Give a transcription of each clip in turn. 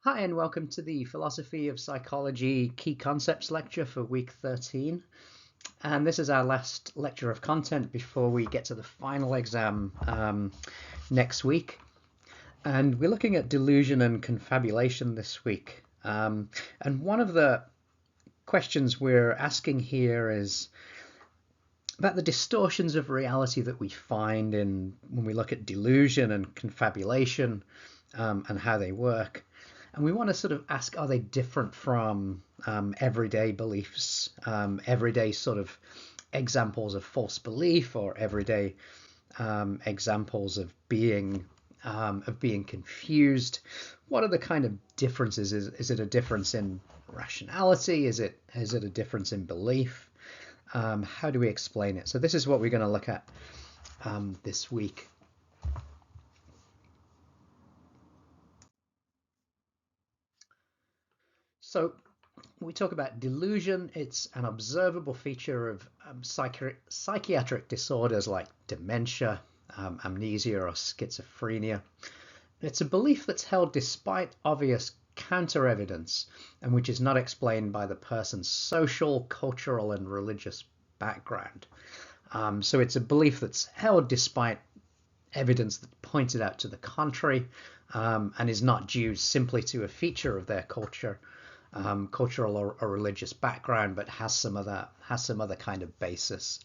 Hi, and welcome to the Philosophy of Psychology Key Concepts lecture for week 13. And this is our last lecture of content before we get to the final exam next week. And we're looking at delusion and confabulation this week. And one of the questions we're asking here is about the distortions of reality that we find in when we look at delusion and confabulation and how they work. And we want to sort of ask, are they different from everyday beliefs, everyday sort of examples of false belief, or everyday examples of being confused? What are the kind of differences? Is it a difference in rationality? Is it a difference in belief? How do we explain it? So this is what we're going to look at this week. So we talk about delusion. It's an observable feature of psychiatric disorders like dementia, amnesia, or schizophrenia. It's a belief that's held despite obvious counter evidence and which is not explained by the person's social, cultural, and religious background. So it's a belief that's held despite evidence that pointed out to the contrary, and is not due simply to a feature of their culture, cultural or religious background, but has some other kind of basis.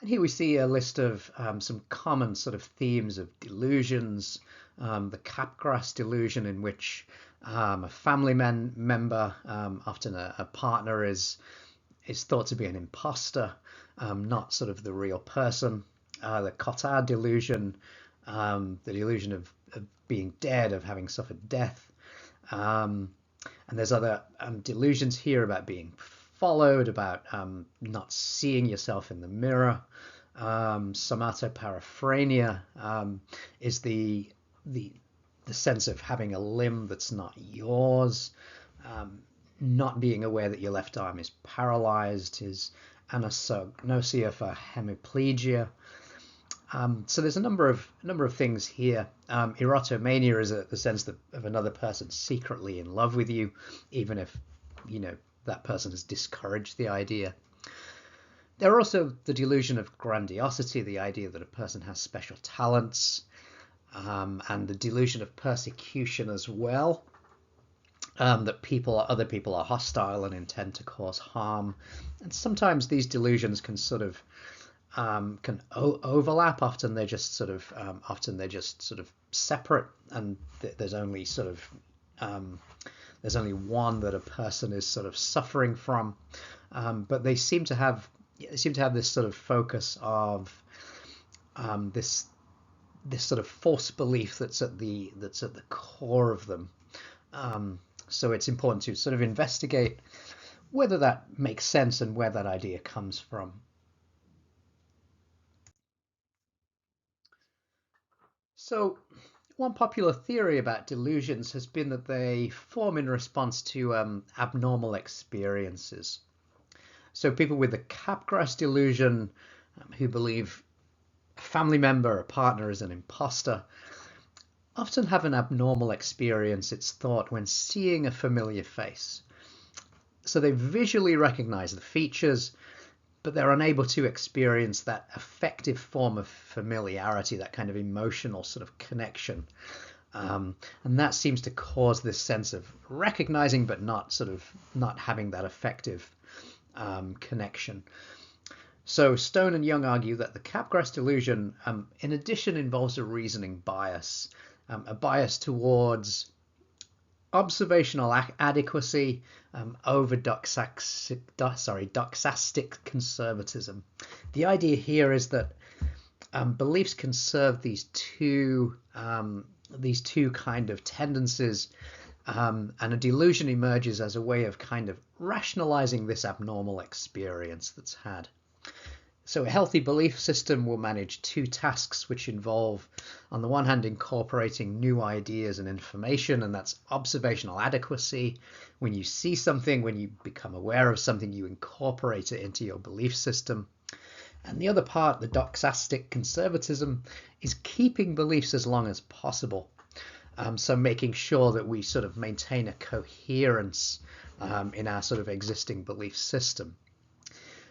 And here we see a list of some common sort of themes of delusions. The Capgras delusion, in which a family member, often a partner, is thought to be an imposter, not sort of the real person. The Cotard delusion, the delusion of being dead, of having suffered death. And there's other delusions here about being followed, about not seeing yourself in the mirror. Somatoparaphrenia is the sense of having a limb that's not yours, not being aware that your left arm is paralyzed, is anosognosia for hemiplegia. So there's a number of things here. Erotomania is the sense of another person secretly in love with you, even if that person has discouraged the idea. There are also the delusion of grandiosity, the idea that a person has special talents, and the delusion of persecution as well, that other people are hostile and intend to cause harm. And sometimes these delusions can sort of overlap. Often they're just sort of separate, and there's only one that a person is sort of suffering from. But they seem to have this sort of focus of this sort of false belief that's at the core of them. So it's important to sort of investigate whether that makes sense and where that idea comes from. So one popular theory about delusions has been that they form in response to abnormal experiences. So people with the Capgras delusion, who believe a family member or partner is an imposter, often have an abnormal experience, it's thought, when seeing a familiar face. So they visually recognize the features, but they're unable to experience that affective form of familiarity, that kind of emotional sort of connection. And that seems to cause this sense of recognizing, but not having that affective connection. So Stone and Young argue that the Capgras delusion, in addition, involves a reasoning bias, a bias towards observational adequacy over doxastic conservatism. The idea here is that beliefs can serve these two kind of tendencies, and a delusion emerges as a way of kind of rationalizing this abnormal experience that's had. So a healthy belief system will manage two tasks which involve, on the one hand, incorporating new ideas and information, and that's observational adequacy. When you see something, when you become aware of something, you incorporate it into your belief system. And the other part, the doxastic conservatism, is keeping beliefs as long as possible. So making sure that we sort of maintain a coherence in our sort of existing belief system.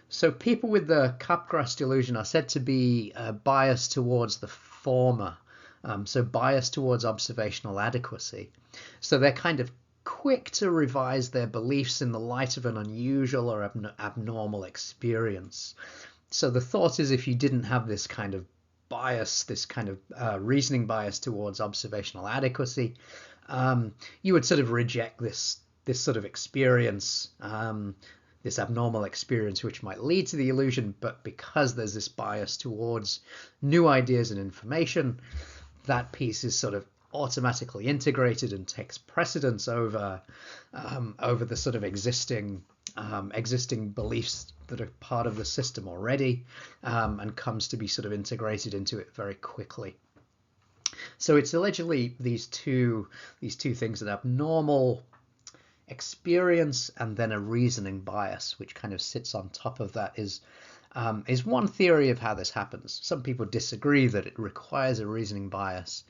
So people with the Capgras delusion are said to be biased towards the former, so biased towards observational adequacy. So they're kind of quick to revise their beliefs in the light of an unusual or abnormal experience. So the thought is, if you didn't have this kind of bias, this kind of reasoning bias towards observational adequacy, you would sort of reject this sort of experience, this abnormal experience, which might lead to the illusion. But because there's this bias towards new ideas and information, that piece is sort of automatically integrated and takes precedence over the sort of existing beliefs that are part of the system already, and comes to be sort of integrated into it very quickly. So it's allegedly these two things, an abnormal experience and then a reasoning bias, which kind of sits on top of that, is one theory of how this happens. Some people disagree that it requires a reasoning bias,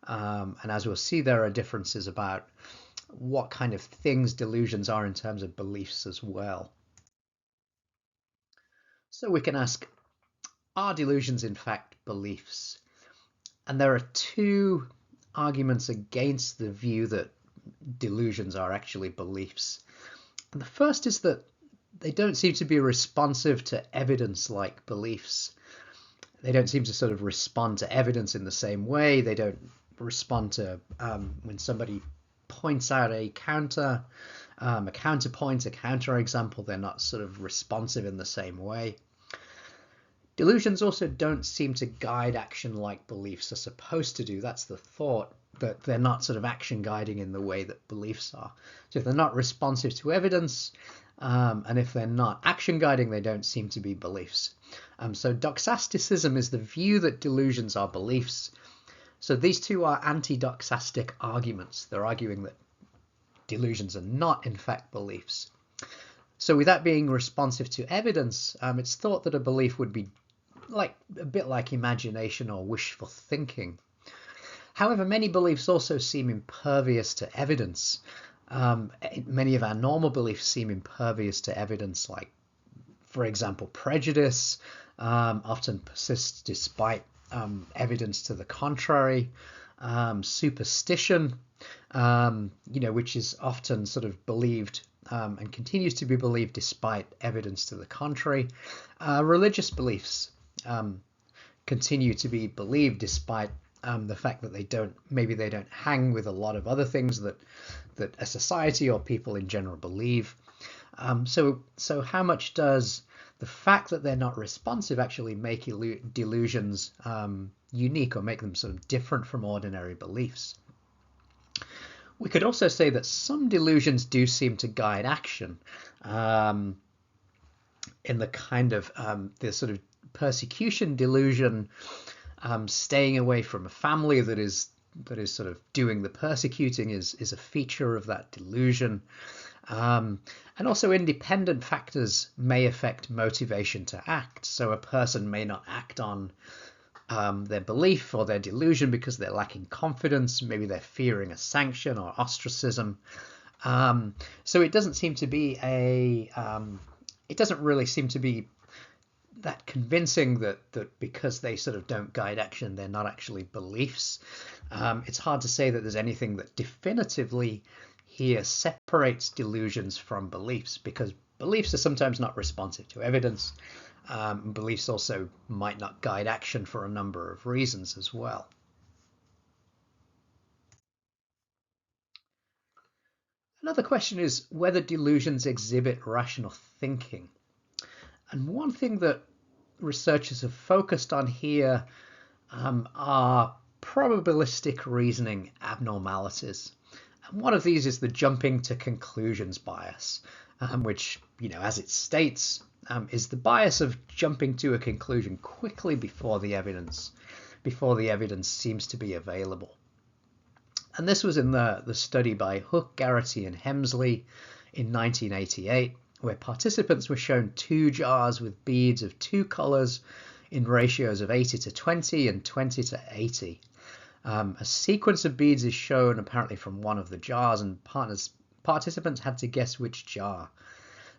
and as we'll see, there are differences about what kind of things delusions are in terms of beliefs as well. So we can ask, are delusions in fact beliefs? And there are two arguments against the view that delusions are actually beliefs. And the first is that they don't seem to be responsive to evidence like beliefs. They don't seem to sort of respond to evidence in the same way. They don't respond to when somebody points out a counterpoint, a counterexample. They're not sort of responsive in the same way. Delusions also don't seem to guide action like beliefs are supposed to do. That's the thought, that they're not sort of action guiding in the way that beliefs are. So if they're not responsive to evidence, and if they're not action guiding, they don't seem to be beliefs. So doxasticism is the view that delusions are beliefs. So these two are anti-doxastic arguments. They're arguing that delusions are not in fact beliefs. So with that being responsive to evidence, it's thought that a belief would be a bit like imagination or wishful thinking. However, many beliefs also seem impervious to evidence. Many of our normal beliefs seem impervious to evidence, like, for example, prejudice often persists despite evidence to the contrary. Superstition, which is often sort of believed and continues to be believed despite evidence to the contrary. Religious beliefs continue to be believed despite the fact that they don't hang with a lot of other things that a society or people in general believe. So how much does the fact that they're not responsive actually make delusions unique, or make them sort of different from ordinary beliefs? We could also say that some delusions do seem to guide action, in the kind of the sort of persecution delusion, staying away from a family that is sort of doing the persecuting is a feature of that delusion. And also independent factors may affect motivation to act. So a person may not act on their belief or their delusion because they're lacking confidence. Maybe they're fearing a sanction or ostracism. So it doesn't seem to be it doesn't really seem to be that convincing that because they sort of don't guide action, they're not actually beliefs. It's hard to say that there's anything that definitively here separates delusions from beliefs, because beliefs are sometimes not responsive to evidence. Beliefs also might not guide action for a number of reasons as well. Another question is whether delusions exhibit rational thinking. And one thing that researchers have focused on here are probabilistic reasoning abnormalities. And one of these is the jumping to conclusions bias, which, as it states, is the bias of jumping to a conclusion quickly before the evidence seems to be available. And this was in the study by Hook, Garrity, and Hemsley in 1988, where participants were shown 2 jars with beads of 2 colors in ratios of 80:20 and 20:80. A sequence of beads is shown apparently from one of the jars, and participants had to guess which jar.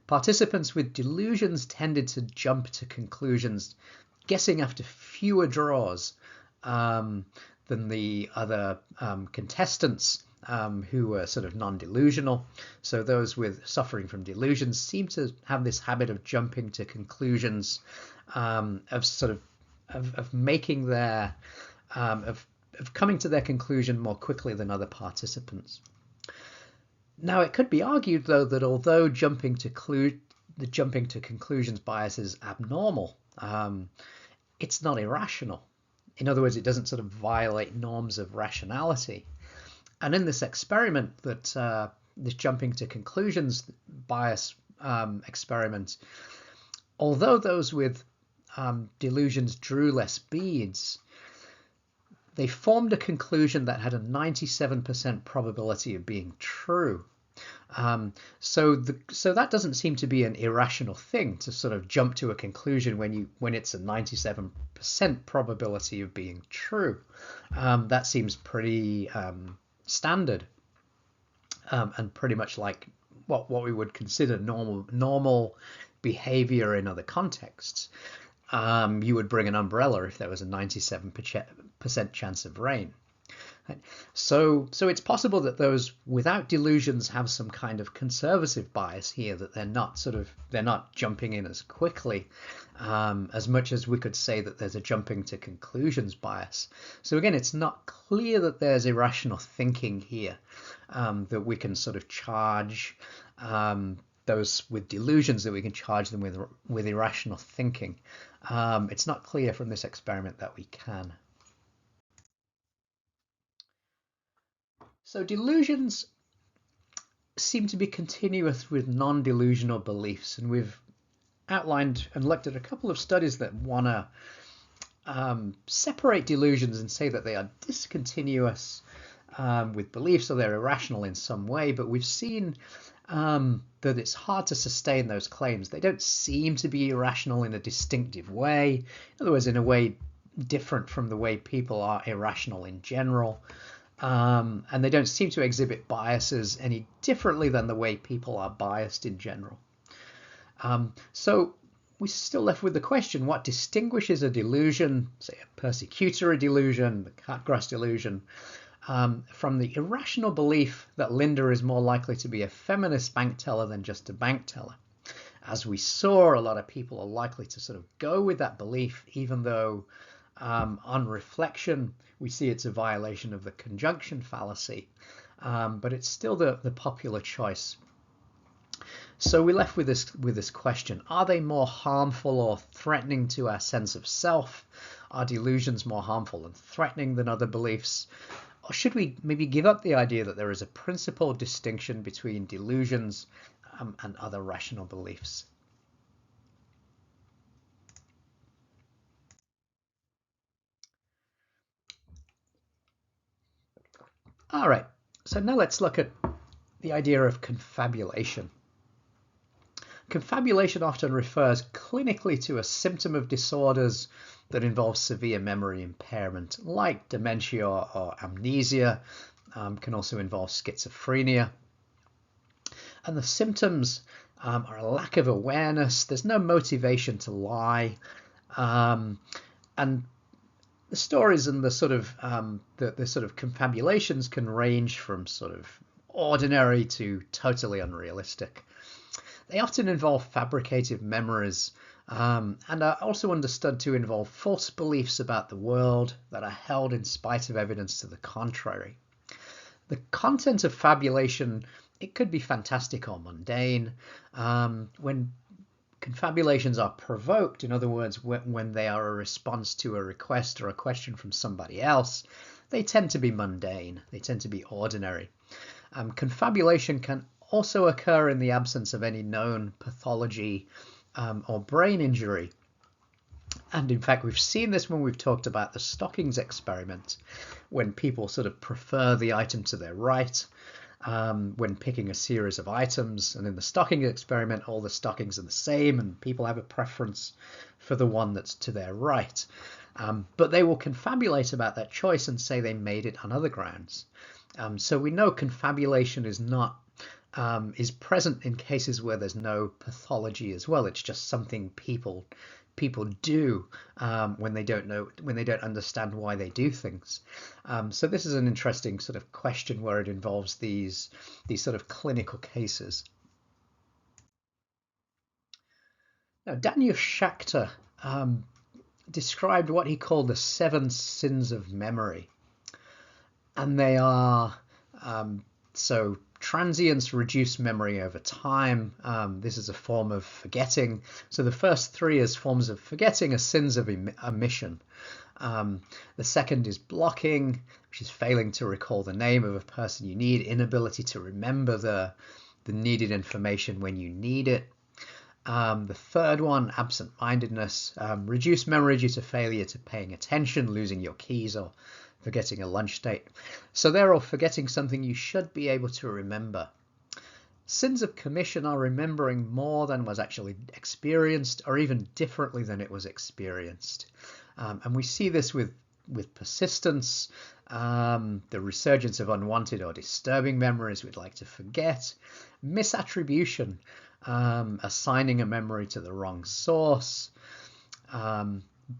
Participants with delusions tended to jump to conclusions, guessing after fewer draws than the other contestants who were sort of non-delusional. So those with suffering from delusions seem to have this habit of jumping to conclusions, of making their of coming to their conclusion more quickly than other participants. Now, it could be argued, though, that although the jumping to conclusions bias is abnormal, it's not irrational. In other words, it doesn't sort of violate norms of rationality. And in this experiment, this jumping to conclusions bias experiment, although those with delusions drew less beads, they formed a conclusion that had a 97% probability of being true. So that doesn't seem to be an irrational thing to sort of jump to a conclusion when it's a 97% probability of being true. That seems pretty standard and pretty much like what we would consider normal behavior in other contexts. You would bring an umbrella if there was a 97% chance of rain. Right? So it's possible that those without delusions have some kind of conservative bias here, that they're not jumping in as quickly, as much as we could say that there's a jumping to conclusions bias. So again, it's not clear that there's irrational thinking here, that we can sort of charge those with delusions, that we can charge them with irrational thinking. It's not clear from this experiment that we can. So delusions seem to be continuous with non-delusional beliefs, and we've outlined and looked at a couple of studies that want to separate delusions and say that they are discontinuous with beliefs, or they're irrational in some way, but we've seen that it's hard to sustain those claims. They don't seem to be irrational in a distinctive way. In other words, in a way different from the way people are irrational in general. And they don't seem to exhibit biases any differently than the way people are biased in general. So we're still left with the question, what distinguishes a delusion, say a persecutory delusion, the Catgrass delusion, from the irrational belief that Linda is more likely to be a feminist bank teller than just a bank teller? As we saw, a lot of people are likely to sort of go with that belief, even though on reflection we see it's a violation of the conjunction fallacy, but it's still the popular choice. So we're left with this question: are they more harmful or threatening to our sense of self? Are delusions more harmful and threatening than other beliefs? Or should we maybe give up the idea that there is a principal distinction between delusions and other rational beliefs? All right, so now let's look at the idea of confabulation. Confabulation often refers clinically to a symptom of disorders that involve severe memory impairment, like dementia or amnesia, can also involve schizophrenia. And the symptoms are a lack of awareness, there's no motivation to lie, and the stories and the sort of confabulations can range from sort of ordinary to totally unrealistic. They often involve fabricated memories, and are also understood to involve false beliefs about the world that are held in spite of evidence to the contrary. The content of fabulation, it could be fantastic or mundane. When confabulations are provoked, in other words, when they are a response to a request or a question from somebody else, they tend to be mundane, they tend to be ordinary. Confabulation can also occur in the absence of any known pathology or brain injury. And in fact, we've seen this when we've talked about the stockings experiment, when people sort of prefer the item to their right. when picking a series of items. And in the stocking experiment, all the stockings are the same and people have a preference for the one that's to their right. But they will confabulate about that choice and say they made it on other grounds. So we know confabulation is present in cases where there's no pathology as well. It's just something people do when they don't understand why they do things. So this is an interesting sort of question where it involves these sort of clinical cases. Now, Daniel Schachter described what he called the 7 sins of memory, and they are so transience, reduced memory over time. This is a form of forgetting. So the first 3 as forms of forgetting are sins of omission. The second is blocking, which is failing to recall the name of a person you need, inability to remember the needed information when you need it. The third one, absent-mindedness, reduced memory due to failure to paying attention, losing your keys, or forgetting a lunch date. So they're all forgetting something you should be able to remember. Sins of commission are remembering more than was actually experienced, or even differently than it was experienced. And we see this with persistence, the resurgence of unwanted or disturbing memories we'd like to forget, misattribution, assigning a memory to the wrong source,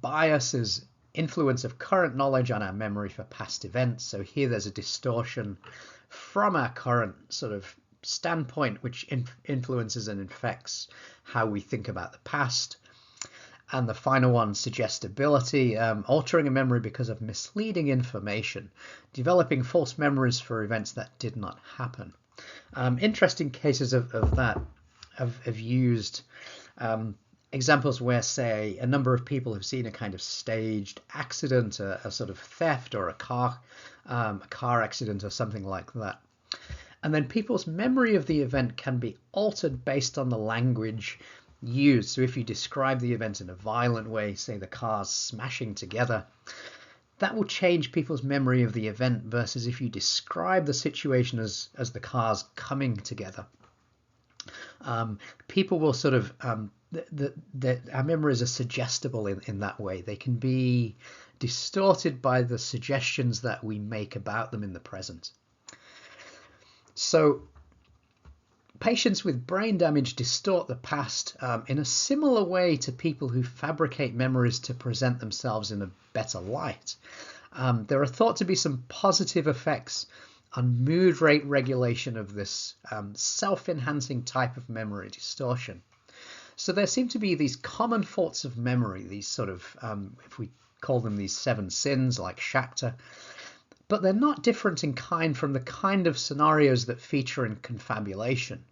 bias is influence of current knowledge on our memory for past events. So here there's a distortion from our current sort of standpoint, which influences and affects how we think about the past. And the final one, suggestibility, altering a memory because of misleading information, developing false memories for events that did not happen. Interesting cases of that have used examples where, say, a number of people have seen a kind of staged accident, a sort of theft, or a car accident or something like that. And then people's memory of the event can be altered based on the language used. So if you describe the event in a violent way, say the cars smashing together, that will change people's memory of the event versus if you describe the situation as the cars coming together. People will sort of, our memories are suggestible in that way. They can be distorted by the suggestions that we make about them in the present. So patients with brain damage distort the past in a similar way to people who fabricate memories to present themselves in a better light. There are thought to be some positive effects on mood rate regulation of this self-enhancing type of memory distortion. So there seem to be these common faults of memory, these sort of, if we call them these 7 sins like Schachter, but they're not different in kind from the kind of scenarios that feature in confabulation.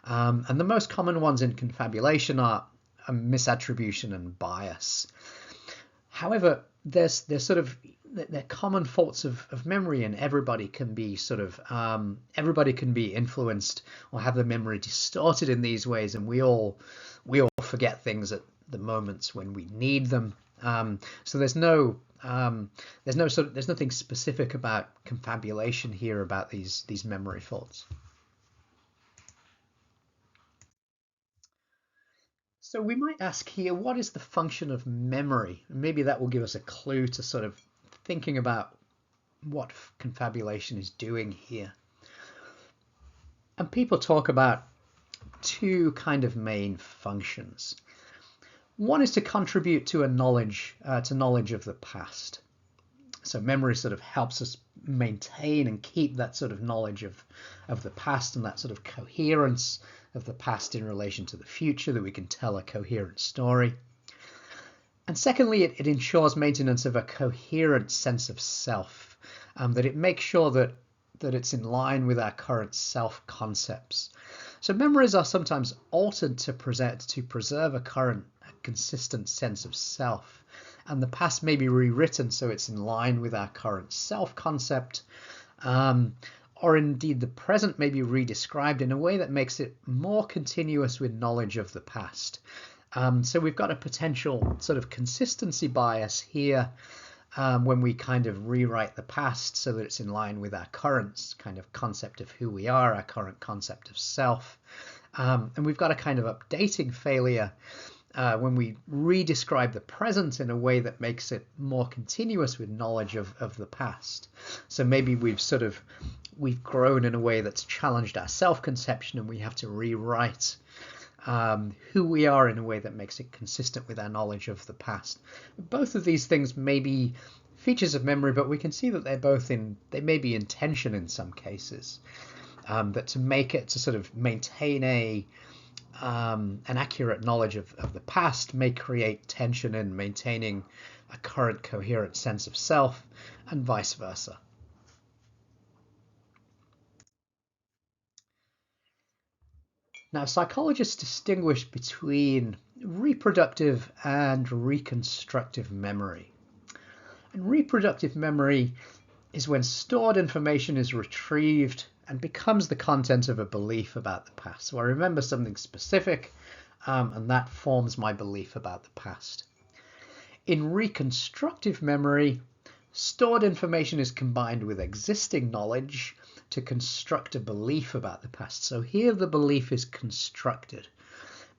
And the most common ones in confabulation are misattribution and bias. However, they're common faults of memory, and everybody can be influenced or have the memory distorted in these ways, and we all forget things at the moments when we need them. So there's nothing specific about confabulation here about these memory faults. So we might ask here, what is the function of memory? Maybe that will give us a clue to sort of thinking about what confabulation is doing here. And people talk about 2 kind of main functions. One is to contribute to knowledge of the past. So memory sort of helps us maintain and keep that sort of knowledge of the past and that sort of coherence of the past in relation to the future, that we can tell a coherent story. And secondly, it ensures maintenance of a coherent sense of self, that it makes sure that it's in line with our current self concepts. So memories are sometimes altered to preserve a current consistent sense of self, and the past may be rewritten so it's in line with our current self concept, or indeed the present may be redescribed in a way that makes it more continuous with knowledge of the past. So we've got a potential sort of consistency bias here, when we kind of rewrite the past so that it's in line with our current kind of concept of who we are, our current concept of self. And we've got a kind of updating failure when we re-describe the present in a way that makes it more continuous with knowledge of the past. So maybe we've grown in a way that's challenged our self-conception, and we have to rewrite who we are in a way that makes it consistent with our knowledge of the past. Both of these things may be features of memory, but we can see that they may be in tension in some cases. That to sort of maintain an accurate knowledge of the past may create tension in maintaining a current coherent sense of self, and vice versa. Now, psychologists distinguish between reproductive and reconstructive memory. And reproductive memory is when stored information is retrieved and becomes the content of a belief about the past. So I remember something specific, and that forms my belief about the past. In reconstructive memory, stored information is combined with existing knowledge to construct a belief about the past. So here the belief is constructed.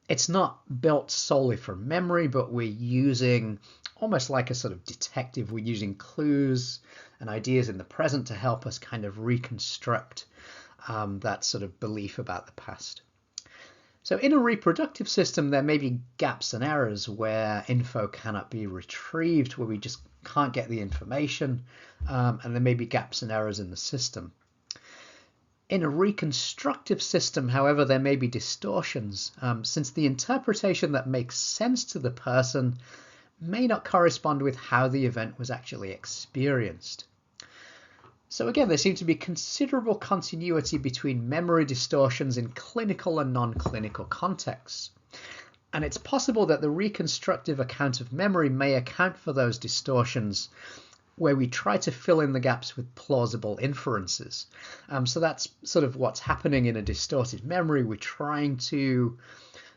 It's not built solely from memory, but we're using, almost like a sort of detective, we're using clues and ideas in the present to help us kind of reconstruct that sort of belief about the past. So in a reproductive system, there may be gaps and errors where info cannot be retrieved, where we just can't get the information, and there may be gaps and errors in the system. In a reconstructive system, however, there may be distortions, since the interpretation that makes sense to the person may not correspond with how the event was actually experienced. So again, there seems to be considerable continuity between memory distortions in clinical and non-clinical contexts. And it's possible that the reconstructive account of memory may account for those distortions, where we try to fill in the gaps with plausible inferences. So that's sort of what's happening in a distorted memory. We're trying to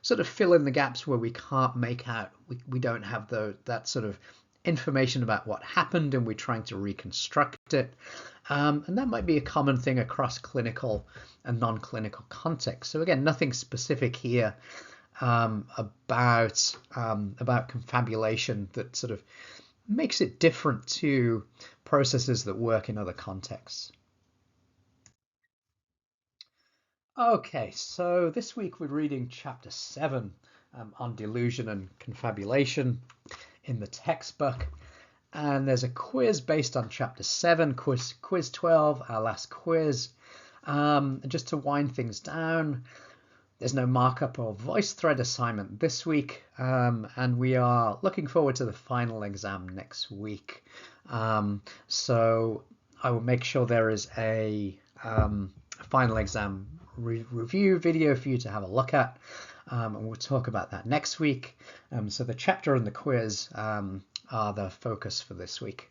sort of fill in the gaps where we can't make out, we don't have that sort of information about what happened, and we're trying to reconstruct it. And that might be a common thing across clinical and non-clinical contexts. So again, nothing specific here about confabulation that sort of makes it different to processes that work in other contexts. Okay, so this week we're reading chapter 7 on delusion and confabulation in the textbook. And there's a quiz based on chapter 7, quiz 12, our last quiz. Just to wind things down, there's no markup or voice thread assignment this week, and we are looking forward to the final exam next week. So I will make sure there is a final exam review video for you to have a look at, and we'll talk about that next week. So the chapter and the quiz are the focus for this week.